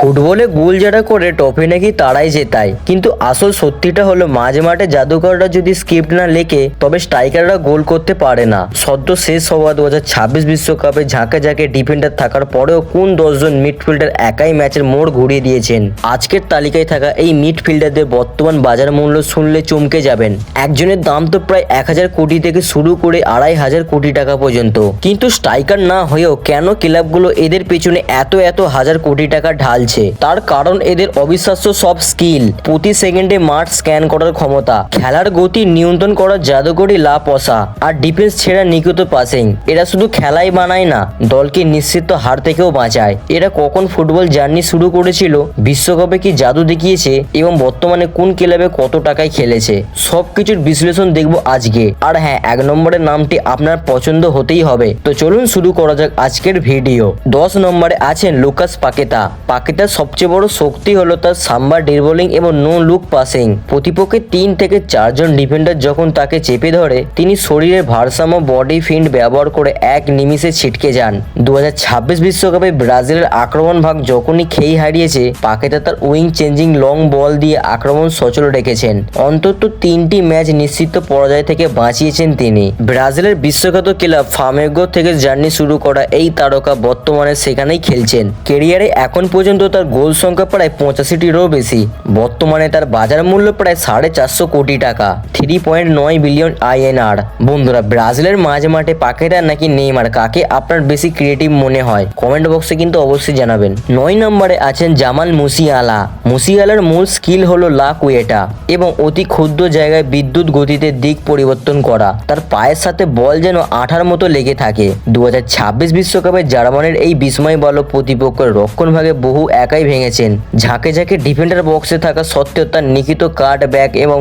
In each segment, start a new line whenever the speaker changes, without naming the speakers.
ফুটবলে গোল যারা করে ট্রফি নাকি তারাই জেতায়, কিন্তু আসল সত্যিটা হলো মাঝে মাঠে জাদুকররা যদি স্ক্রিপ্ট না লেখে তবে স্ট্রাইকাররা গোল করতে পারে না। সদ্য শেষ হওয়া 2026 বিশ্বকাপে ঝাঁকে ঝাঁকে ডিফেন্ডার থাকার পরেও কোন 10জন মিডফিল্ডার একাই ম্যাচের মোড় ঘুরিয়ে দিয়েছেন। আজকের তালিকায় থাকা এই মিডফিল্ডারদের বর্তমান বাজার মূল্য শুনলে চমকে যাবেন। একজনের দাম তো প্রায় 1000 কোটি থেকে শুরু করে 2500 কোটি টাকা পর্যন্ত। কিন্তু স্ট্রাইকার না হয়েও কেন ক্লাবগুলো এদের পেছনে এত হাজার কোটি টাকা ঢালছে? তার কারণ এদের অবিশ্বাস্য সব স্কিল, প্রতি সেকেন্ডে মাঠ স্ক্যান করার ক্ষমতা, খেলার গতি নিয়ন্ত্রণ করার জাদুকরি লাপসা আর ডিফেন্স ছেড়া নিখুঁত পাসিং। এরা শুধু খেলাই বানায় না, দলকে নিশ্চিত হার থেকেও বাঁচায়। এরা কখন ফুটবল জার্নি শুরু করেছিল, বিশ্বকাপে কি জাদু দেখিয়েছে এবং বর্তমানে কোন ক্লাবে কত টাকায় খেলেছে, সবকিছুর বিশ্লেষণ দেখবো আজকে। আর হ্যাঁ, 1 নম্বরের নামটি আপনার পছন্দ হতেই হবে। তো চলুন শুরু করা যাক আজকের ভিডিও। 10 নম্বরে আছেন লুকাস পাকেতা। পাকেতার সবচেয়ে বড় শক্তি হলো তার সাম্বা ড্রিবলিং এবং নো লুক পাসিং। প্রতিপক্ষের 3 থেকে 4 জন ডিফেন্ডার যখন তাকে চেপে ধরে, তিনি শরীরের ভারসাম্য বডি ফিন্ট ব্যবহার করে এক নিমিষে ছিটকে যান। 2026 বিশ্বকাপে ব্রাজিলের আক্রমণ ভাগ যখনই খেই হারিয়েছে, পাকেতা তার উইং চেঞ্জিং লং বল দিয়ে আক্রমণ সচল রেখেছেন। অন্তত 3টি ম্যাচ নিশ্চিত পরাজয় থেকে বাঁচিয়েছেন তিনি। ব্রাজিলের বিশ্বখ্যাত ক্লাব ফ্লামেঙ্গো থেকে জার্নি শুরু করা এই তারকা বর্তমানে সেখানেই খেলছেন। ক্যারিয়ারে এখন পর্যন্ত তার গোল সংখ্যা প্রায় 85টিরও বেশি। বর্তমানে তার বাজার মূল্য প্রায় 450 কোটি টাকা, 3.9 বিলিয়ন INR। বন্ধুরা, ব্রাজিলের মাঝ মাঠে পাকেতা নাকি নেইমার, কাকে আপনার বেশি ক্রিয়েটিভ মনে হয় কমেন্ট বক্সে কিন্তু অবশ্যই জানাবেন। 9 নম্বরে আছেন জামাল মুসিয়ালা। মুসিয়ালার মূল স্কিল হলো লা কুয়েটা এবং অতি ক্ষুদ্র জায়গায় বিদ্যুৎ গতিতে দিক পরিবর্তন করা। তার পায়ের সাথে বল যেন আঠার মতো লেগে থাকে। 2026 বিশ্বকাপে জার্মানির এই বিস্ময় বালক প্রতিপক্ষের রক্ষণভাগে বহু একাই ভেঙেছেন। ঝাঁকে ঝাঁকে ডিফেন্ডার বক্সে থাকা সত্ত্বেও তার নিখিত কাট ব্যাক এবং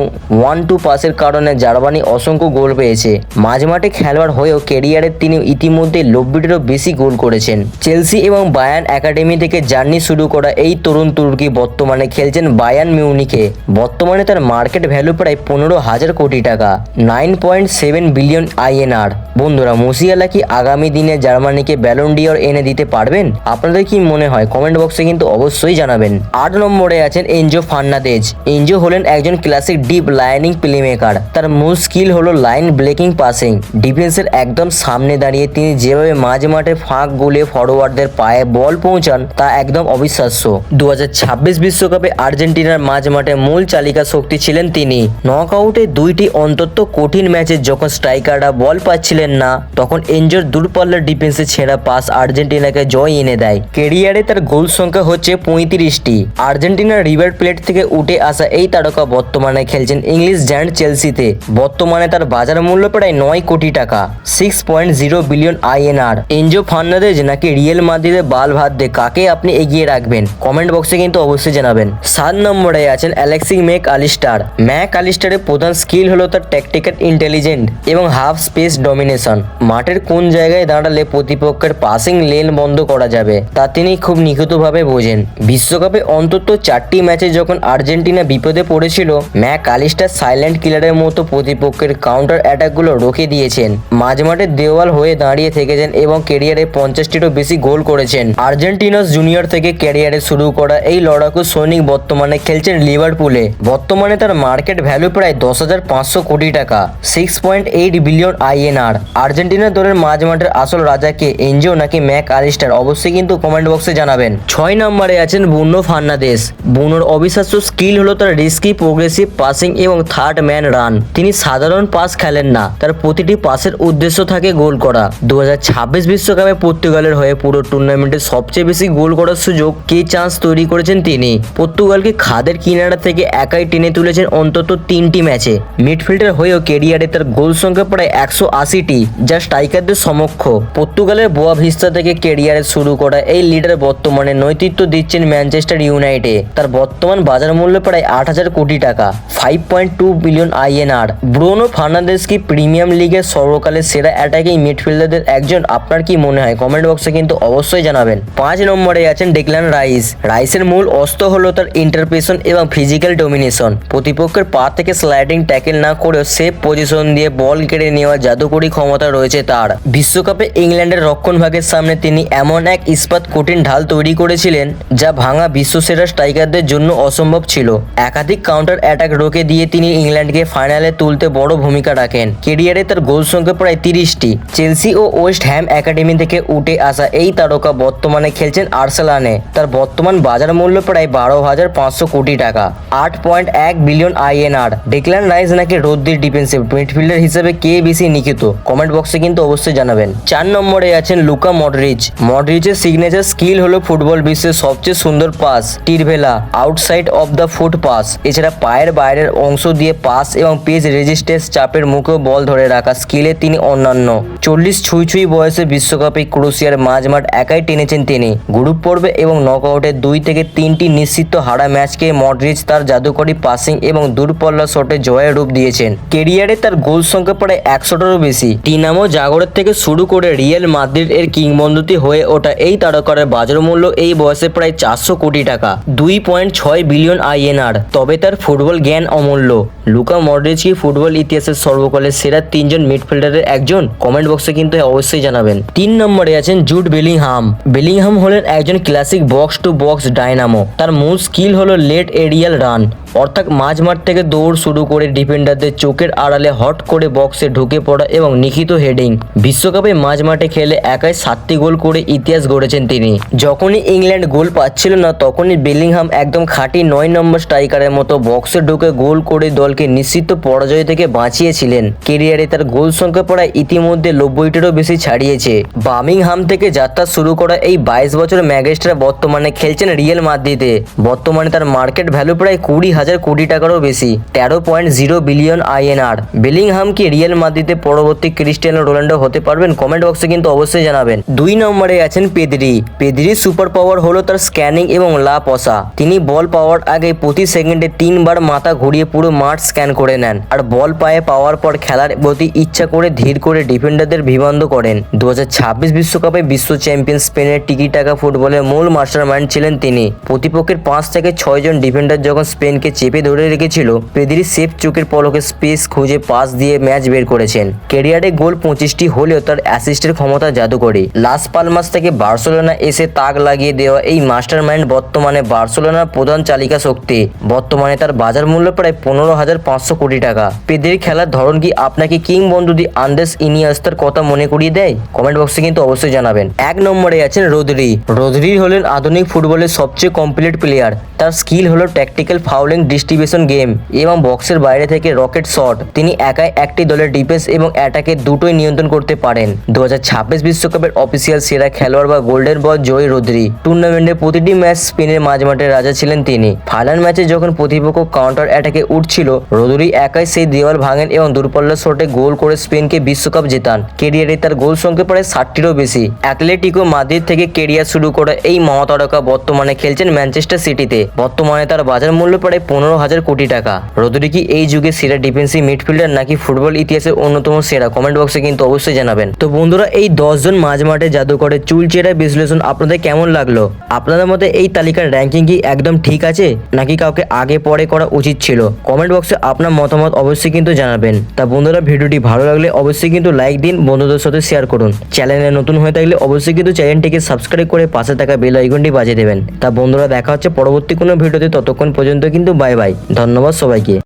1-2 পাসের কারণে জার্মানি অসংখ্য গোল পেয়েছে। মাঝমাঠে খেলোয়াড় হয়েও ক্যারিয়ারে তিনি ইতিমধ্যে 90টিরও বেশি গোল করেছেন। চেলসি এবং বায়ার্ন একাডেমি থেকে জার্নি শুরু করা এই তরুণ তুর্কি বর্তমানে খেলছেন বায়ার্ন মিউনিখে। বর্তমানে তার মার্কেট ভ্যালু প্রায় 15,000 কোটি টাকা, 9.7 বিলিয়ন INR। বন্ধুরা, মুসিয়ালা কি আগামী দিনে জার্মানিকে ব্যালন ডিওর এনে দিতে পারবেন? আপনাদের কি মনে হয় কমেন্ট বক্সে কিন্তু অবশ্যই জানাবেন। 8 নম্বরে আছেন এনজো ফার্নান্দেজ। এনজো হলেন একজন ক্লাসিক ডিপ লাইনিং প্লেমেকার। তার মূল স্কিল হলো লাইন ব্রেকিং পাসিং। ডিফেন্সের একদম সামনে দাঁড়িয়ে তিনি যেভাবে মাঝ মাঠে ফাঁক গোলে ফরওয়ার্ডদের পায়ে বল পৌঁছান তা একদম অবিশ্বাস্য। 2026 বিশ্বকাপে আর্জেন্টিনার মাঝ মাঠে মূল চালিকা শক্তি ছিলেন তিনি। নকআউটে 2টি অন্তত কঠিন ম্যাচে যখন স্ট্রাইকাররা বল পাচ্ছিলেন না, তখন এনজোর দূরপাল্লার ডিফেন্সে ছেঁড়া পাস আর্জেন্টিনাকে জয় এনে দেয়। ক্যারিয়ারে তার গোল সংখ্যা হচ্ছে 35টি। আর্জেন্টিনার রিভার প্লেট থেকে উঠে আসা এই তারকা বর্তমানে খেলছেন ইংলিশ জায়ান্ট চেলসিতে। বর্তমানে তার বাজার মূল্য প্রায় 9 কোটি টাকা, 6.0 বিলিয়ন INR। এনজো ফার্নান্দেজ নাকি রিয়েল মাদ্রিদের বাল ভাদ্দে, কাকে আপনি এগিয়ে রাখবেন কমেন্ট বক্সে কিন্তু অবশ্যই জানাবেন। 7 নম্বরে আছেন অ্যালেক্সি ম্যাক আলিস্টার। ম্যাক আলিস্টারের প্রধান স্কিল হলো তার ট্যাকটিক্যাল ইন্টেলিজেন্ট এবং হাফ স্পেস ডমিনেশন। মাঠের কোন জায়গায় দাঁড়ালে প্রতিপক্ষের পাসিং লেন বন্ধ করা যাবে তা তিনি খুব নিখুঁতভাবে বোঝেন। বিশ্বকাপে অন্তত 4টি ম্যাচে যখন আর্জেন্টিনা বিপদে পড়েছিল, ম্যাক আলিস্টার সাইলেন্ট কিলারের মতো প্রতিপক্ষের কাউন্টার অ্যাটাকগুলো রুখে দিয়েছেন। মাঝমাঠে দেওয়াল হয়ে দাঁড়িয়ে থেকেছেন এবং ক্যারিয়ারে 50টিরও বেশি গোল করেছেন। আর্জেন্টিনাস জুনিয়র থেকে ক্যারিয়ারে শুরু করা এই লড়াকু সৈনিক বর্তমানে খেলছেন লিভারপুলে। বর্তমানে তার মার্কেট ভ্যালু প্রায় 10,500 কোটি টাকা, 6.8 বিলিয়ন INR। আর্জেন্টিনা দলের মাঝমাঠের আসল রাজাকে এনজো নাকি ম্যাক আলিস্টার অবশ্যই কিন্তু কমেন্ট বক্সে জানাবেন। 6 নম্বরে আছেন ব্রুনো ফার্নান্দেজ। ব্রুনোর অবিশ্বাস্য স্কিল হলো তার রিস্কি প্রোগ্রেসিভ পাসিং এবং থার্ড ম্যান রান। তিনি সাধারণ পাস খেলেন না, তার প্রতিটি পাসের উদ্দেশ্য থাকে গোল করা। 2026 বিশ্বকাপে পর্তুগালের হয়ে পুরো টুর্নামেন্টে সবচেয়ে বেশি গোল করার সুযোগ চান্স তৈরি করেছেন তিনি। পর্তুগালকে খাদের কিনারা থেকে একাই টেনে তুলেছেন অন্তত 3টি ম্যাচে। মিডফিল্ডার হয়েও ক্যারিয়ারে তার গোল সংখ্যা প্রায় 180টি, যা স্ট্রাইকারদের সমক্ষ। পর্তুগালের বোয়া ভিস্তা থেকে ক্যারিয়ারে শুরু করা এই লিডার বর্তমানে নেতৃত্ব দিচ্ছেন ম্যানচেস্টার ইউনাইটেড। তার বর্তমান বাজার মূল্য প্রায় 8,000 কোটি টাকা, 5.2 বিলিয়ন INR। ব্রুনো ফার্নান্দেজ কি প্রিমিয়াম লিগের সর্বকালের সেরা অ্যাটাকিং মিডফিল্ডারদের একজন? আপনার কি মনে হয় কমেন্ট বক্সে কিন্তু অবশ্যই জানাবেন। 5 নম্বরে আছেন ডেক্লান রাইস। রাইসের মূল অস্ত্র হলো তার ইন্টারপ্রেশন এবং ফিজিক্যাল ডমিনেশন। প্রতিপক্ষের পা থেকে স্লাইডিং ট্যাকেল না করেও সেফ পজিশন দিয়ে বল কেড়ে নেওয়ার জাদুকরী ক্ষমতা রয়েছে তার। বিশ্বকাপে ইংল্যান্ডের রক্ষণভাগের সামনে তিনি এমন এক ইস্পাত কঠিন ঢাল তৈরি করেছিলেন যা ভাঙা বিশ্বসেরা স্ট্রাইকারদের জন্য অসম্ভব ছিল। একাধিক কাউন্টার অ্যাটাক রোকে দিয়ে তিনি ইংল্যান্ডকে ফাইনালে তুলতে বড় ভূমিকা রাখেন। কেরিয়ারে তার গোল সংখ্যা প্রায় 30টি। চেলসি ও ওয়েস্ট হ্যাম একাডেমি থেকে উঠে আসা এই তারকা বর্তমানে খেলছেন আর্সেনালে। তার বর্তমান বাজার মূল্য প্রায় 12,500 কোটি টাকা, 8.1 বিলিয়ন INR। ডিক্ল্যান রাইস নাকি রদ্রির ডিফেন্সিভ মিডফিল্ডার হিসেবে কে বেশি নিখিত, কমেন্ট বক্সে কিন্তু অবশ্যই জানাবেন। 4 নম্বরে আছেন লুকা মডরিচ। মডরিচের সিগনেচার স্কিল হলো ফুটবল বিশ্বের সবচেয়ে সুন্দর pass, trivela outside of the foot pass. এছাড়া পায়ের বাইরের অংশ দিয়ে পাস এবং পেজ রেজিস্ট্যান্স চাপের মুখেও বল ধরে রাখা স্কিলে তিনি অন্যান্য। 40 ছুঁই বয়সে বিশ্বকাপে ক্রোয়েশিয়ার মাঝমাঠ একাই টেনেছেন তিনি। গ্রুপ পর্বে এবং নকআউটে 2 থেকে 3টি নিশ্চিত হারা ম্যাচকে মডরিচ তার জাদুকরী পাসিং এবং দূরপাল্লা শটে জয়ের রূপ দিয়েছেন। কেরিয়ারে তার গোল সংখ্যা প্রায় 100টারও বেশি। ডিনামো জাগরের থেকে শুরু করে রিয়াল মাদ্রিদ এর কিংবদন্তি হয়ে ওঠা এই তারকার বাজার মূল্য এই বয়সে প্রায় 400 কোটি টাকা, 2.6 বিলিয়ন INR। তবে তার ফুটবল জ্ঞান অমূল্য। লুকা মডরিচ কি ফুটবল ইতিহাসের সর্বকালের সেরা 3জন মিডফিল্ডারের একজন? কমেন্ট বক্সে কিন্তু অবশ্যই জানাবেন। 3 নম্বরে আছেন জুড বেলিংহাম। বেলিংহাম হলেন একজন classic box to box dynamo. তার মূল স্কিল হলো লেট এরিয়াল রান, অর্থাৎ মাঝমাঠ থেকে দৌড় শুরু করে ডিফেন্ডারদের চোখের আড়ালে হট করে বক্সে ঢুকে পড়া এবং নিখিত হেডিং। বিশ্বকাপে মাঝমাঠে খেলে একাই 7টি গোল করে ইতিহাস গড়েছেন তিনি। যখনই ইংল্যান্ড গোল পাচ্ছিল না তখনই বেলিংহাম একদম খাঁটি 9 নম্বর স্ট্রাইকারের মতো বক্সে ঢুকে গোল করে দলকে নিশ্চিত পরাজয় থেকে বাঁচিয়েছিলেন। কেরিয়ারে তার গোল সংখ্যা প্রায় ইতিমধ্যে 90টারও বেশি ছাড়িয়েছে। বার্মিংহাম থেকে যাত্রা শুরু করা এই 22 বছরের ম্যাগেস্টার বর্তমানে খেলছেন রিয়াল মাদ্রিদে। বর্তমানে তার মার্কেট ভ্যালু প্রায় 20,000 কোটি টাকারও বেশি, 13.0 বিলিয়ন INR। বেলিংহাম কি রিয়াল মাদ্রিদে পরবর্তী ক্রিস্টিয়ানো রোনাল্ডো হতে পারবেন? কমেন্ট বক্সে কিন্তু অবশ্যই জানাবেন। 2 নম্বরে আছেন পেদ্রি। পেদ্রির সুপার পাওয়ার হলো তার স্ক্যানিং এবং লা পসা। তিনি বল পাওয়ার আগে প্রতি সেকেন্ডে 3 বার মাথা ঘুরিয়ে পুরো মাঠ স্ক্যান করে নেন, আর বল পায়ে পাওয়ার পর খেলার প্রতি ইচ্ছা করে ধীর করে ডিফেন্ডারদের বিভ্রান্ত করেন। 2026 বিশ্বকাপে বিশ্ব চ্যাম্পিয়ন স্পেনের টিকি টাকা ফুটবলের মূল মাস্টারমাইন্ড ছিলেন তিনি। প্রতিপক্ষের 5 থেকে 6 জন ডিফেন্ডার যখন স্পেনকে চেপে ধরে রেখেছিল, পেদ্রি সেফ চোখের পলকে স্পেস খুঁজে পাস দিয়ে ম্যাচ বের করেছেন। ক্যারিয়ারে গোল 25টি হলেও তার অ্যাসিস্টের ক্ষমতা জাদুকরী। লাস পালমাস থেকে বার্সেলোনা এসে তাক লাগিয়ে দেওয়া এই মাস্টারমাইন্ড বর্তমানে বার্সেলোনার প্রধান চালিকা শক্তি। বর্তমানে তার বাজার মূল্য প্রায় 15,500 কোটি টাকা। পেদ্রির খেলার ধরন কি আপনাকে কিংবদন্তি আন্দ্রেস ইনিয়েস্তার কথা মনে করিয়ে দেয়? কমেন্ট বক্সে কিন্তু অবশ্যই জানাবেন। 1 নম্বরে আছেন রদ্রি। রদ্রি হলেন আধুনিক ফুটবলের সবচেয়ে কমপ্লিট প্লেয়ার। তার স্কিল হলো ট্যাকটিক্যাল ফাউলিং, ডিস্ট্রিবিউশন গেম এবং বক্সের বাইরে থেকে রকেট শট। তিনি একাই একটি দলের ডিফেন্স এবং অ্যাটাকে দুটোই নিয়ন্ত্রণ করতে পারেন। 2026 বিশ্বকাপের অফিসিয়াল সেরা খেলোয়াড় বা গোল্ডেন বল জয়ী রদ্রি। টুর্নামেন্টের প্রতিটি ম্যাচ স্পেনের মাঝমাঠের রাজা ছিলেন তিনি। ফাইনাল ম্যাচে যখন প্রতিপক্ষ কাউন্টার অ্যাটাকে উঠছিল, রদ্রি একাই সেই দেওয়াল ভাঙেন এবং দূরপাল্লার শটে গোল করে স্পেনকে বিশ্বকাপ জেতান। কেরিয়ারে তার গোল সংখ্যা প্রায় 60টিরও বেশি। অ্যাথলেটিকো মাদ্রিদ থেকে কেরিয়ার শুরু করা এই মহাতারকা বর্তমানে খেলছেন ম্যানচেস্টার সিটিতে। বর্তমানে তার বাজার মূল্য প্রায় 15,000 কোটি টাকা। রদ্রি কি এই যুগে সেরা ডিফেন্সিভ মিডফিল্ডার নাকি ফুটবল ইতিহাসের অন্যতম সেরা? কমেন্ট বক্সে কিন্তু অবশ্যই জানাবেন। তো বন্ধুরা, এই 10 জন মাঝমাঠে জাদুকরের চুলচেরা বিশ্লেষণ আপনাদের কেমন লাগলো? আপনাদের মতে এই তালিকার র্যাঙ্কিং কি একদম ঠিক আছে নাকি কাউকে আগে পরে করা উচিত ছিল? কমেন্ট বক্সে আপনার মতামত অবশ্যই কিন্তু জানাবেন। তা বন্ধুরা, ভিডিওটি ভালো লাগলে অবশ্যই কিন্তু লাইক দিন, বন্ধুদের সাথে শেয়ার করুন। চ্যানেলে নতুন হয়ে থাকলে অবশ্যই কিন্তু চ্যানেলটিকে সাবস্ক্রাইব করে পাশে থাকা বেল আইকনটি বাজিয়ে দেবেন। তা বন্ধুরা, দেখা হচ্ছে পরবর্তী কোনো ভিডিওতে। ততক্ষণ পর্যন্ত কিন্তু বাই বাই। ধন্যবাদ সবাইকে।